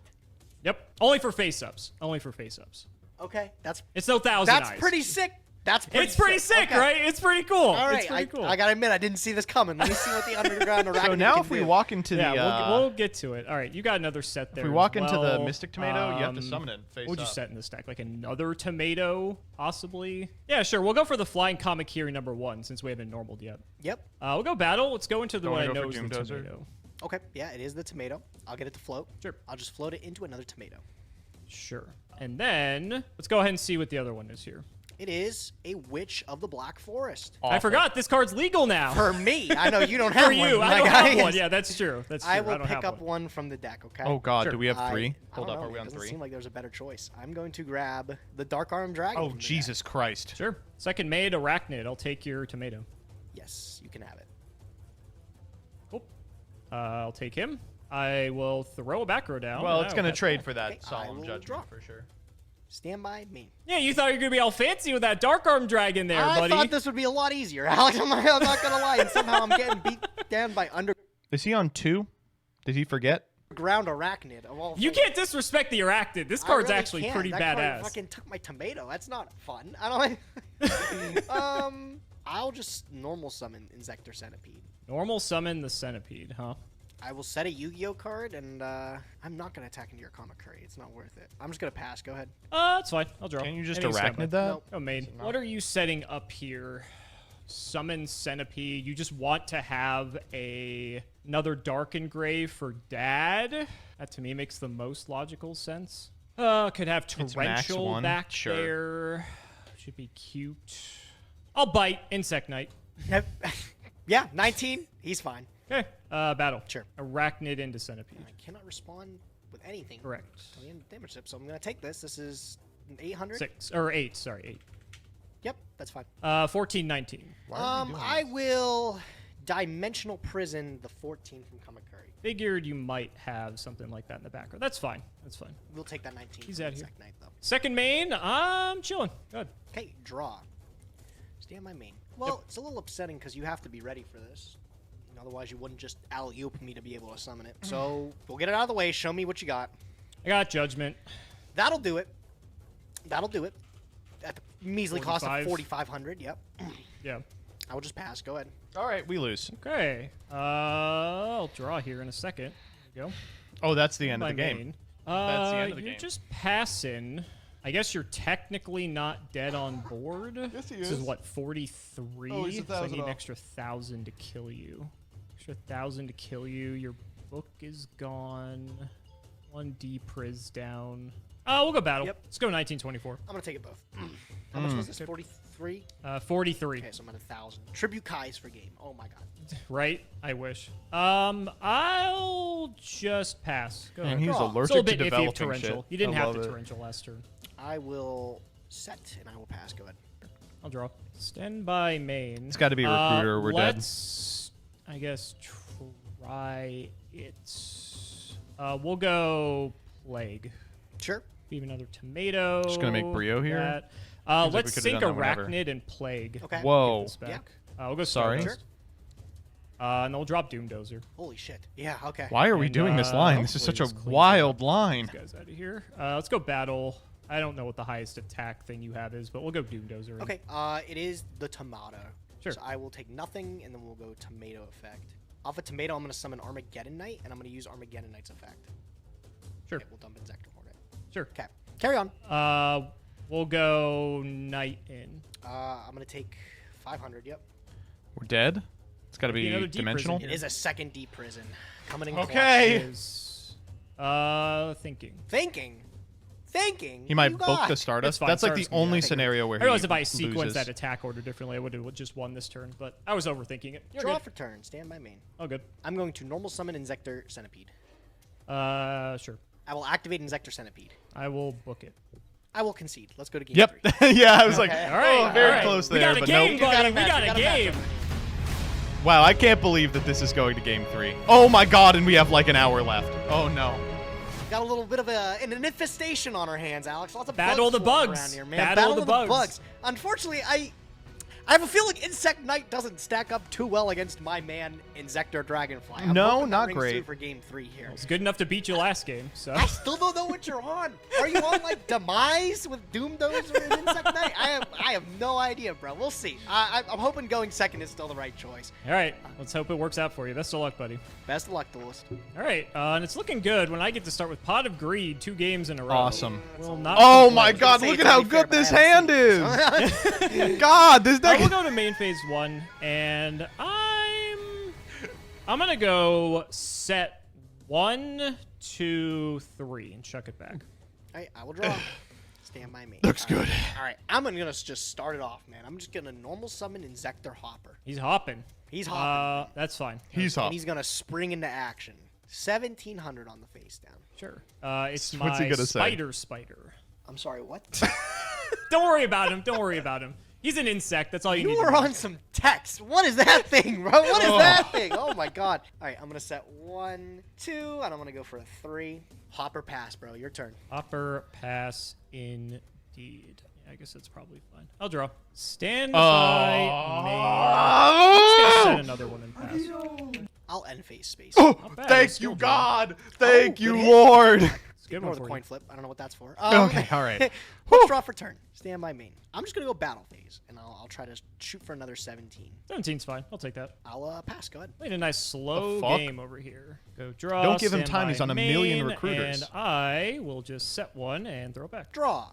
Yep. Only for face-ups. Only for face-ups. Okay, that's It's no Thousand Eyes. pretty sick. That's pretty It's pretty sick, Okay. right? It's pretty cool. All right, It's pretty cool. I gotta admit, I didn't see this coming. Let me see what the Underground Arachnid So now can if we do. walk into yeah, the... we'll get to it. All right, you got another set there. if we walk as into the well. Mystic Tomato, you have to summon it face What'd you up. set in this deck? Like another tomato, possibly? Yeah, sure. We'll go for the Flying Kamakiri #1 since we haven't normaled yet. Yep. We'll go battle. Let's go into the Don't one I wanna go know for is the Doomdozer? tomato. Okay, yeah, it is the tomato. I'll get it to float. Sure. I'll just float it into another tomato. Sure. And then let's go ahead and see what the other one is here. It is a Witch of the Black Forest. I forgot this card's legal now. For me, I know you don't have For one. you, my I don't guy. have one. Yeah, that's true. That's true. I will don't pick have up one. one from the deck, okay? Oh God, Sure. do we have I- 3? I Hold don't up, know, are we it on doesn't 3? seem like there's a better choice. I'm going to grab the Dark Arm Dragon. Oh from the deck. Jesus Christ! Sure. Second made arachnid. I'll take your tomato. Yes, you can have it. Cool. I'll take him. I will throw a back row down. Well, and it's I will gonna pass trade it. for that Okay, I solemn will judgment draw. for sure. Stand by me. Yeah, you thought you were gonna be all fancy with that dark arm dragon there, I buddy. thought this would be a lot easier, Alex. I'm not gonna lie. And somehow I'm getting beat down by Is he on 2? Did he forget? underground arachnid of all You things. can't disrespect the arachnid. This I card's really actually can't. pretty that badass. Card fucking took my tomato. That's not fun. I don't. I'll just normal summon Insector Centipede. Normal summon the centipede, huh? I will set a Yu-Gi-Oh card, and I'm not gonna attack into your Kamakuri. It's not worth it. I'm just gonna pass. Go ahead. It's fine. I'll draw. Can you just Anything standby. arachnid that? Nope. Oh, main. What are you setting up here? Summon centipede. You just want to have another dark engrave for dad. That to me makes the most logical sense. Could have It's max torrential 1. back Sure. there. Should be cute. I'll bite Insect Knight. Yeah, 19. He's fine. Okay. Battle. Sure. Arachnid into centipede. I cannot respond with anything. Correct. Till the end of damage tip, so I'm gonna take this. This is an 800. 6 or 8. Sorry, 8. Yep, that's fine. 14, 19. I will dimensional prison the 14 from Kamakuri. Figured you might have something like that in the background. That's fine. That's fine. We'll take that 19. He's from out here. Insect Knight, though. Second main, I'm chilling. Good. Okay, draw. Stay on my main. Well, it's a little upsetting because you have to be ready for this. Otherwise, you wouldn't just alley-oop me to be able to summon it. So, we'll get it out of the way. Show me what you got. I got Judgment. That'll do it. That'll do it. At the measly cost of 45. 4,500. Yep. Yeah. I will just pass. Go ahead. All right, we lose. Okay. I'll draw here in a second. There you go. Oh, that's the end of My the game. main. That's the end of the you're game. just passing. I guess you're technically not dead on board. Yes, he This is. is what, 43? Oh, he's So I 1,000 need an off. extra 1,000 to kill you. Extra 1,000 to kill you. Your book is gone. 1D Priz down. We'll go battle. Yep. Let's go 1924. I'm going to take it both. How much was this? 43? 43. Okay, so I'm at 1,000. Tribute Kai's for game. Oh, my God. Right? I wish. I'll just pass. Go And ahead. he's Draw. allergic Still a to bit iffy of developing torrential. shit. You didn't I have love the it. torrential last turn. I will set, and I will pass. Go ahead. I'll draw. Stand by main. It's gotta be a recruiter or we're dead. Let's, I guess, try it. We'll go plague. Sure. Leave another tomato. Just gonna make Brio here? that. like we Let's could've sink done that whenever. arachnid and plague. Okay. Whoa. Get this back. Yeah. We'll go Sorry. Stardust. And then we'll drop Doom Dozer. Holy shit. Yeah, okay. Why are we And, doing this line? This is hopefully such a this cleans wild up. line. These guys out of here. Let's go battle. I don't know what the highest attack thing you have is, but we'll go Doom Dozer. in. Okay, it is the tomato. Sure. So I will take nothing, and then we'll go tomato effect. Off a tomato, I'm going to summon Armageddon Knight, and I'm going to use Armageddon Knight's effect. Sure. Okay, we'll dump Insector Hornet. Sure. Okay, carry on. We'll go Knight in. I'm going to take 500, yep. We're dead? It's got to Be another be deep dimensional? prison It is a second deep prison. Coming in Okay. Is thinking. clutch. Thinking? He might You book got- the Stardust. It's fine, That's like the Stardust can be only done. scenario where I realize he if I sequence loses. that attack order differently, I would have just won this turn, but I was overthinking it. You're Draw good. for turn. Stand by main. Oh, good. I'm going to normal summon Insector Centipede. Sure. I will activate Insector Centipede. I will book it. I will concede. Let's go to game Yep. 3. Yeah, I was like, Okay. All right. oh, very all right. close We there, got a but game, nope. buddy. We match, got a match game. over here. Wow, I can't believe that this is going to game 3. Oh my god, and we have like an hour left. Oh no. Got a little bit of an infestation on our hands, Alex. Lots of Battle of bugs the floating bugs. around here, man. Battle of the bugs. Unfortunately, I have a feeling Insect Knight doesn't stack up too well against my man Insector Dragonfly. I'm No, hoping that not rings great. true for game 3 here. It's good enough to beat you last game, so. I still don't know what you're on. Are you on like Demise with Doom Dozer and Insect Knight? I have no idea, bro. We'll see. I'm hoping going second is still the right choice. All right. Let's hope it works out for you. Best of luck, buddy. Best of luck, Duelist. All right. And it's looking good when I get to start with Pot of Greed 2 games in a row. Awesome. Will not Oh complain. my god, say look it's at how only fair, good but I this haven't hand seen is. God, this I will deck. go to main phase 1, and I'm I'm gonna go set 1, 2, 3 and chuck it back. All right, I will draw. Stand by me. Looks good. All right, I'm gonna just start it off, man. I'm just gonna normal summon Inzektor Hopper. He's hopping. He's hopping. That's fine. He's And up. he's gonna spring into action. 1700 on the face down. Sure. It's What's he my gonna say? spider. I'm sorry, what? Don't worry about him. Don't worry about him. He's an insect. That's all you need. You to are know. on some text. What is that thing, bro? What is that thing? Oh my god. All right, I'm gonna set 1, 2, and I'm gonna go for a 3. Hopper pass, bro. Your turn. Hopper pass indeed. Yeah, I guess that's probably fine. I'll draw. Stand by me. Just gonna set another one and pass. I'll end phase space. Oh, Not bad, thank skill you, draw. God. Thank good you, hit. Lord. It's a good Ignore one the for coin you. flip. I don't know what that's for. Okay, all right. Let's draw for turn. Stand by main. I'm just gonna go battle phase, and I'll try to shoot for another 17. 17's fine. I'll take that. I'll pass. Go ahead. Playing a nice slow fuck? game over here. Go draw. Don't give him stand time, by he's on a million main, recruiters. And I will just set one and throw it back. Draw.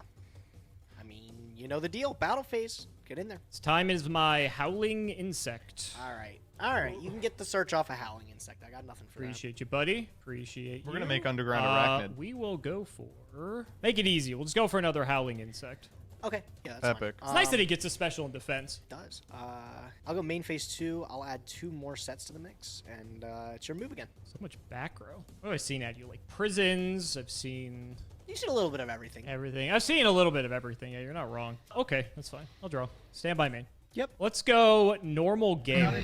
I mean, you know the deal. Battle phase. Get in there. This time is my howling insect. All right. All right. You can get the search off a howling insect. I got nothing for that. Appreciate you, buddy. Appreciate you. We're gonna make underground arachnid. We will go for... Make it easy. We'll just go for another howling insect. Okay. Yeah, that's Epic. fine. It's nice that he gets a special in defense. Does. I'll go main phase 2. I'll add 2 more sets to the mix, and it's your move again. So much back row. What have I seen at you? Like prisons. I've seen You see a little bit of everything. everything. I've seen a little bit of everything. Yeah, you're not wrong. Okay, that's fine. I'll draw. Stand by main. Yep. Let's go normal Gale.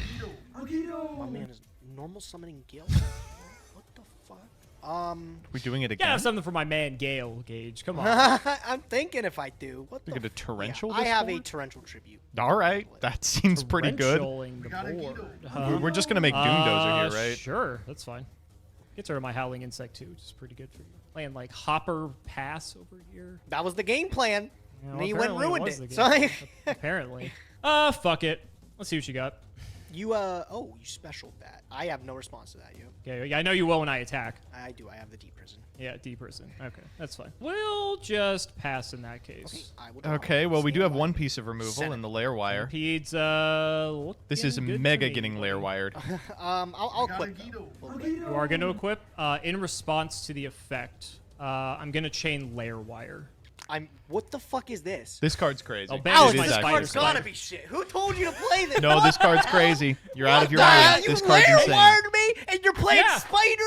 My man is normal summoning Gale. What the fuck? We're doing it Gotta again. have something for my man Gale, Gage. Come on. I'm thinking if I do. What Look the at a torrential. I this have a board? torrential tribute. All right, that seems pretty good. Torrentialing the board. We're just gonna make Doomdozer here, right? Sure, that's fine. Gets rid of my howling insect too, which is pretty good for you. Playing like hopper pass over here. That was the game plan. You know, And then you went and apparently ruined was it. the So game. Apparently. Fuck it. Let's see what you got. you you special that. I have no response to that. You. Okay, yeah, I know you will when I attack. I do. I have the deep prison. Yeah, D person. Okay, that's fine. We'll just pass in that case. I will. draw. Okay, well we do Stand have by. one piece of removal Senate. in the lair wire. Pete's This is looking good mega to me, getting buddy. lair wired. I'll click. though. You are going to equip. In response to the effect, I'm going to chain lair wire. What the fuck is this? This card's crazy. Oh, It Alex, Alex, is my this actually card's spider. gotta be shit. Who told you to play this? No, this card's crazy. You're out of your What the hell? mind. You This card's layer insane. wired me, and you're playing Yeah. Spider.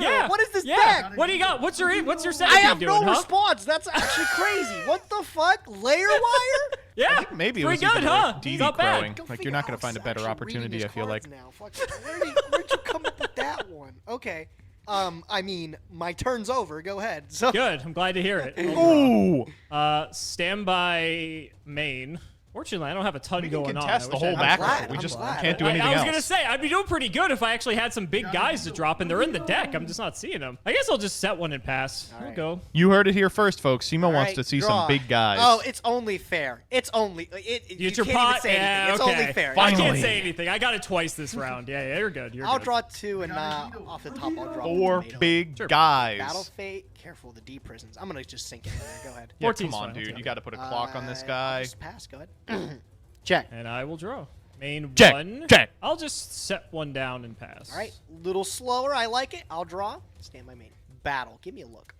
Yeah. What is this yeah. deck? What do you got? What's your set? I have doing, no huh? response. That's actually crazy. What the fuck? Layer wire? Yeah. Maybe it was pretty good, even huh? worth DD Not bad. crowing. Go Like figure you're not gonna out find a better actually opportunity. reading I feel his like. cards now. Fuck, where'd you come up with that one? Okay. I mean, my turn's over. Go ahead. So Good. I'm glad to hear it. Ooh! Stand by main. Fortunately, I don't have a ton We can going on. contest I the wish I whole had back more. row. glad. We I'm just glad. can't do I anything was else. gonna say I'd be doing pretty good if I actually had some big guys to drop, and they're in the deck. I'm just not seeing them. I guess I'll just set one and pass. All We'll right. go. You heard it here first, folks. Simo wants Alright, to see draw. some big guys. Oh, it's only fair. It's only you Get your can't pot. even say Yeah, anything. It's okay. only fair. I Finally. can't say anything. I got it twice this round. Yeah, you're good. You're I'll good. draw 2, and off the top I'll draw 4 tomato. big Sure. guys. Battle Fate. Careful of the D prisons. I'm gonna just sink it in there. Go ahead. Yeah, 14's come on, fine, I'll dude. take You it. got to put a clock on this I'll guy. just pass. Go ahead. Check. And I will draw. Main Check, one. check. I'll just set one down and pass. All right. Little slower. I like it. I'll draw. Stand by main. Battle. Give me a look.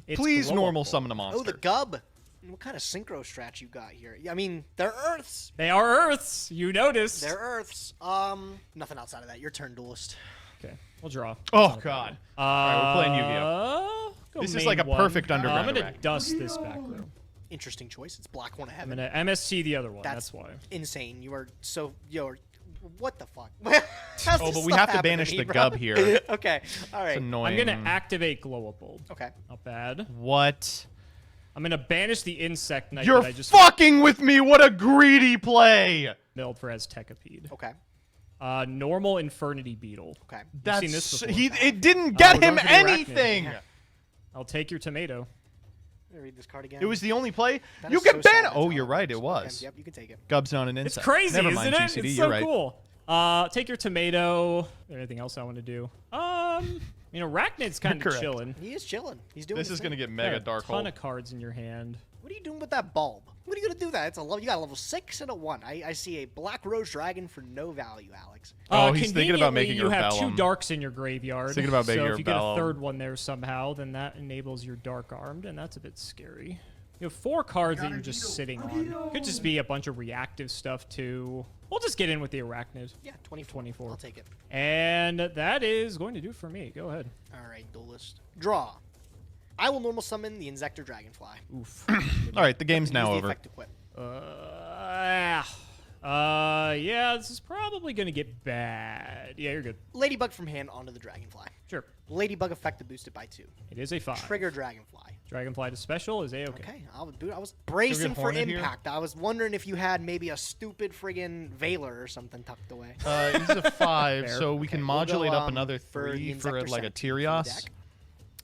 It's Please normal glowable. summon a monster. Oh, the gub. What kind of synchro strat you got here? I mean, they're Earths. They are Earths. You noticed. They're Earths. Nothing outside of that. Your turn, duelist. Okay, we'll draw. Oh, God. Alright, we're playing Yu-Gi-Oh. Go This is main like a one. perfect underground I'm gonna arachnid. dust this back row. Interesting choice. It's Black One of I'm Heaven. gonna MST the other one. That's, why. Insane. You are so. You're. What the fuck? Oh, but we have to banish the gub here. Okay. All right. It's annoying. I'm gonna activate Glow Up Bulb. Okay. Not bad. What? I'm gonna banish the Insect Knight You're that I just fucking with me. What a greedy play. milled for Aztekapede. Okay. Normal Infernity Beetle. Okay. You've seen this before. It didn't get we're him going for the arachnid. anything. I'll take your tomato. Let me read this card again. It was the only play. That You is can so ban sad it. Oh, that's you're all right. it It was. was. Okay, yep, you can take it. Gub's not an It's insect. crazy, Never isn't mind, it? GCD. It's You're so right. cool. Take your tomato. Is there anything else I want to do? Arachnid's kind of correct. chilling. He is chilling. He's doing. This his is gonna thing. get Got mega a dark ton hole. of cards in your hand. What are you doing with that bulb? What are you gonna do that? It's a level. You got a level 6 and a 1. I see a Black Rose Dragon for no value, Alex. Oh, he's thinking about making you your have Vellum. 2 darks in your graveyard. Thinking about making so your if you get a Vellum. 3rd one there somehow, then that enables your Dark Armed, and that's a bit scary. You have 4 cards that you're just sitting on. Could just be a bunch of reactive stuff too. We'll just get in with the Arachnid. Yeah, 24. I'll take it. And that is going to do it for me. Go ahead. All right, Duelist. Draw. I will normal summon the Inzektor Dragonfly. Oof. All right, the game's now Use the over. effect equip. Yeah, this is probably going to get bad. Yeah, you're good. Ladybug from hand onto the Dragonfly. Sure. Ladybug effect to boost it by 2. It is a 5. Trigger Dragonfly. Dragonfly to special is A-okay. Okay, I was bracing for Hornet here? impact. I was wondering if you had maybe a stupid friggin' Veiler or something tucked away. He's a 5, Fair. so we can We'll modulate go, up another for 3 the for Inzektor like a Centipede from the Tyrios. deck.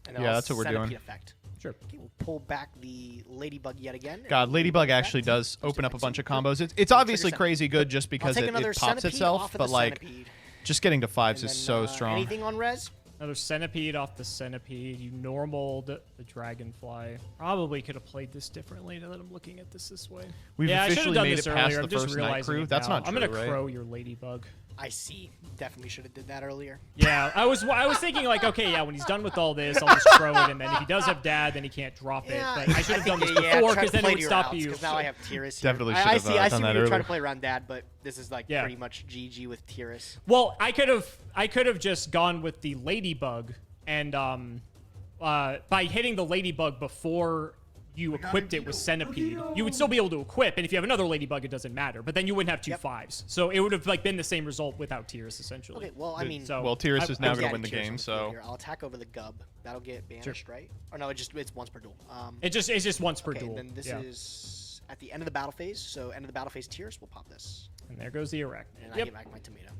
And then Yeah, I'll that's what we're doing. Centipede Effect. Sure. Okay, we'll pull back the Ladybug yet again. God, Ladybug actually does open up a bunch of combos. It's obviously Centipede. crazy good just I'll because take it another pops Centipede itself, off of but the like Centipede. just getting to 5s And is then, so strong. Anything on res? Another Centipede off the Centipede. You normaled the Dragonfly. Probably could have played this differently now that I'm looking at this way. We've yeah, I should have officially done made this it past earlier. the I'm just first night realizing crew. it That's now. not I'm true, gonna right? crow your Ladybug. I see. Definitely should have did that earlier. Yeah, I was thinking like, okay, yeah, when he's done with all this, I'll just crow it, and then if he does have Dad, then he can't drop it. But I should have done this before, because then it would stop you. Because now I have Tyrus here. Definitely I should have see. I done see that what you're trying earlier. to play around Dad, but this is like Yeah. pretty much GG with Tyrus. Well, I could have just gone with the Ladybug, and by hitting the Ladybug before you equipped it with Centipede, you would still be able to equip, and if you have another Ladybug, it doesn't matter. But then you wouldn't have 2 5s, so it would have like been the same result without Tyrus essentially. Okay, well, I mean, So Well, Tyrus is now I'm going to adding win the Tyrus game, on the so field here. I'll attack over the Gub. That'll get banished, right? Or no, it's once per duel. it's just once per okay, duel. then this Yeah. is at the end of the battle phase. So end of the battle phase Tyrus will pop this. And there goes the Arachnid. And I Yep. get back my tomato.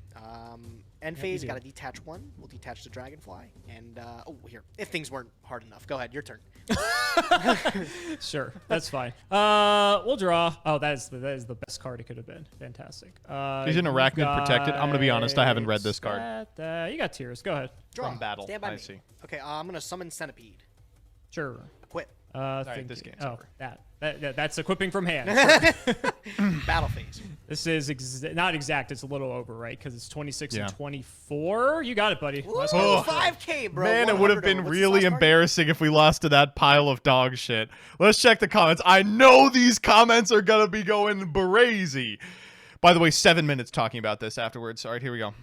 End phase, do. got to detach 1. We'll detach the Dragonfly. And, oh, here. If things weren't hard enough. Go ahead, your turn. Sure, that's fine. We'll draw. Oh, that is the best card it could have been. Fantastic. He's an you Arachnid protected. I'm gonna be honest, I haven't read this card. You got Tyrus. Go ahead. Draw. From battle, Stand by I me. see. Okay, I'm going to summon Centipede. Sure. Equip. right, this game's oh, over. that's equipping from hand. Battle phase. This is not exact. It's a little over, right? Because it's 26 Yeah. and 24. You got it, buddy. Ooh, Last Oh. 5K, bro. Man, it would have 100 been over. What's really this last card? embarrassing if we lost to that pile of dog shit. Let's check the comments. I know these comments are going to be going brazy. By the way, 7 minutes talking about this afterwards. All right, here we go.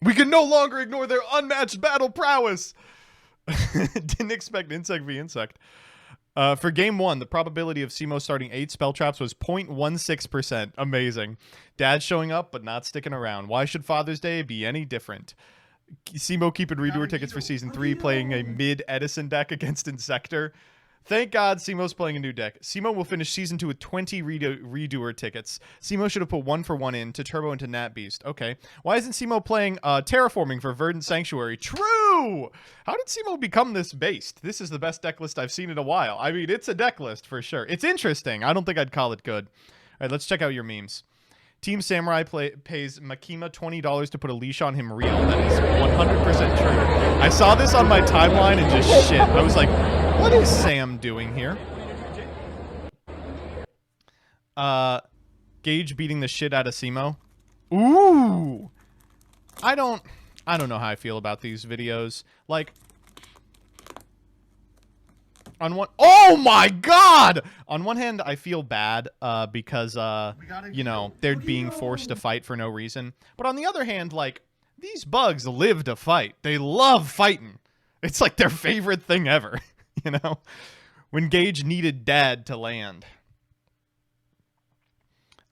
We can no longer ignore their unmatched battle prowess. Didn't expect Insect v Insect. For game 1, the probability of Simo starting 8 spell traps was 0.16%. Amazing. Dad showing up, but not sticking around. Why should Father's Day be any different? Simo keeping redoer tickets for Season 3, playing a mid-Edison deck against Insector. Thank God Simo's playing a new deck. Simo will finish Season 2 with 20 redoer tickets. Simo should have put 1 for 1 in to Turbo into Nat Beast. Okay. Why isn't Simo playing Terraforming for Verdant Sanctuary? True! How did Simo become this based? This is the best deck list I've seen in a while. I mean, it's a deck list for sure. It's interesting. I don't think I'd call it good. All right, let's check out your memes. Team Samurai pays Makima $20 to put a leash on him real. That is 100% true. I saw this on my timeline and just shit. I was like, what is Sam doing here? Gage beating the shit out of Simo. Ooh. I don't know how I feel about these videos. Like, oh my God! On one hand, I feel bad because you know, they're being forced to fight for no reason. But on the other hand, like, these bugs live to fight. They love fighting. It's like their favorite thing ever, you know? When Gage needed Dad to land.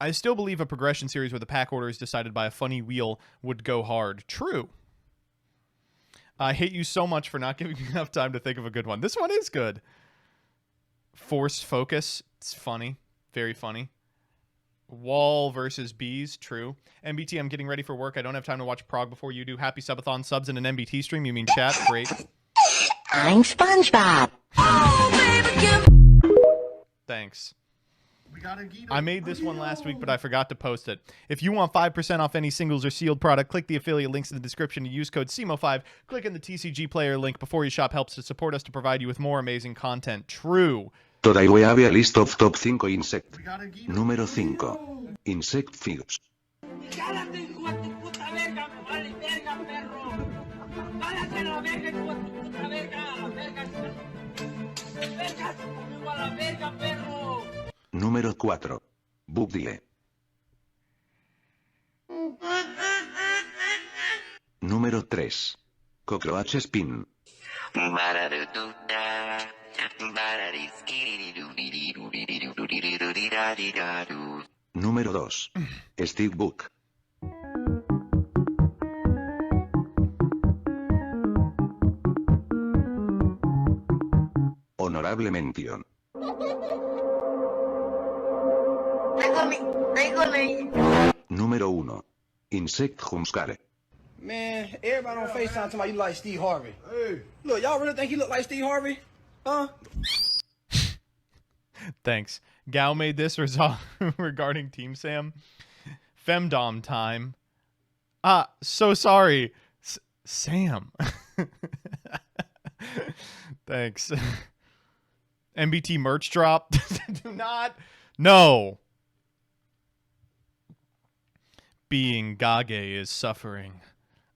I still believe a progression series where the pack order is decided by a funny wheel would go hard. True. I hate you so much for not giving me enough time to think of a good one. This one is good. Forced focus. It's funny. Very funny. Wall versus bees. True. MBT, I'm getting ready for work. I don't have time to watch Prog before you do. Happy Subathon subs in an MBT stream. You mean chat? Great. I'm SpongeBob. Thanks. I made this one last week, but I forgot to post it. If you want 5% off any singles or sealed product, click the affiliate links in the description and use code SEMO5. Clicking the TCG player link before you shop helps to support us to provide you with more amazing content. True. Today we have a list of top 5 insect. Número 5. Insect figures. ¡Cállate, hijo de tu puta verga! ¡Me vale verga, perro! ¡Cállate la verga, hijo de tu puta verga! ¡La verga! ¡Vergas! ¡Conmigo a la verga, perro! Número 4. Bugdile. Número 3. Cockroach Spin. Número 2. Stickbook. Honorable mention. Número 1. Insect Jumpscare. Man, everybody on FaceTime talking about you like Steve Harvey. Hey. Look, y'all really think he look like Steve Harvey? Huh? Thanks. Gao made this regarding Team Sam. Femdom time. So sorry. Sam. Thanks. MBT merch drop. Do not. No. Being Gage is suffering.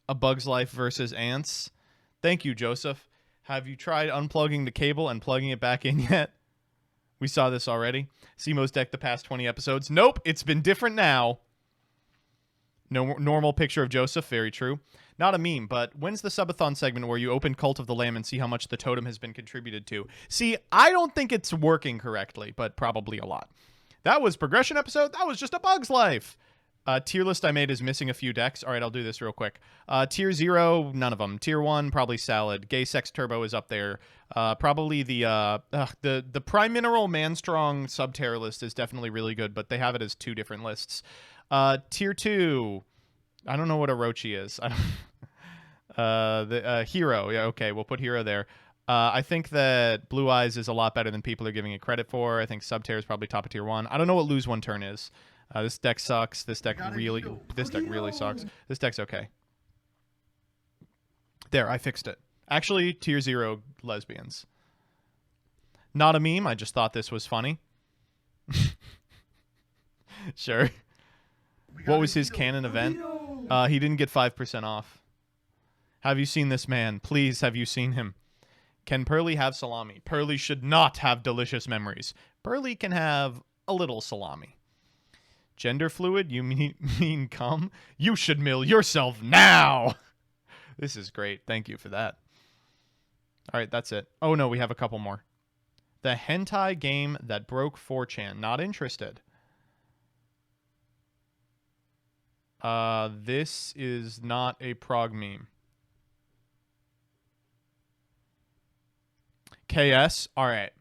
A Bug's Life versus Ants. Thank you, Joseph. Have you tried unplugging the cable and plugging it back in yet? We saw this already. Simo's decked the past 20 episodes. Nope, it's been different now. No normal picture of Joseph. Very true. Not a meme, but when's the subathon segment where you open Cult of the Lamb and see how much the totem has been contributed to? See, I don't think it's working correctly, but probably a lot. That was progression episode. That was just a Bug's Life. Tier list I made is missing a few decks. All right, I'll do this real quick. Tier 0, none of them. Tier 1, probably Salad. Gay Sex Turbo is up there. Probably the Prime Mineral Manstrong sub-tier list is definitely really good, but they have it as 2 different lists. Tier 2, I don't know what Orochi is. Hero. Yeah, okay, we'll put Hero there. I think that Blue Eyes is a lot better than people are giving it credit for. I think sub-tier is probably top of tier 1. I don't know what Lose One Turn is. This deck sucks. This deck really sucks. This deck's okay. There, I fixed it. Actually, tier 0 lesbians. Not a meme. I just thought this was funny. Sure. What was his canon event? He didn't get 5% off. Have you seen this man? Please, have you seen him? Can Pearly have salami? Pearly should not have delicious memories. Pearly can have a little salami. Gender fluid? You mean cum? You should mill yourself now! This is great. Thank you for that. Alright, that's it. Oh no, we have a couple more. The hentai game that broke 4chan. Not interested. This is not a prog meme. KS? Alright.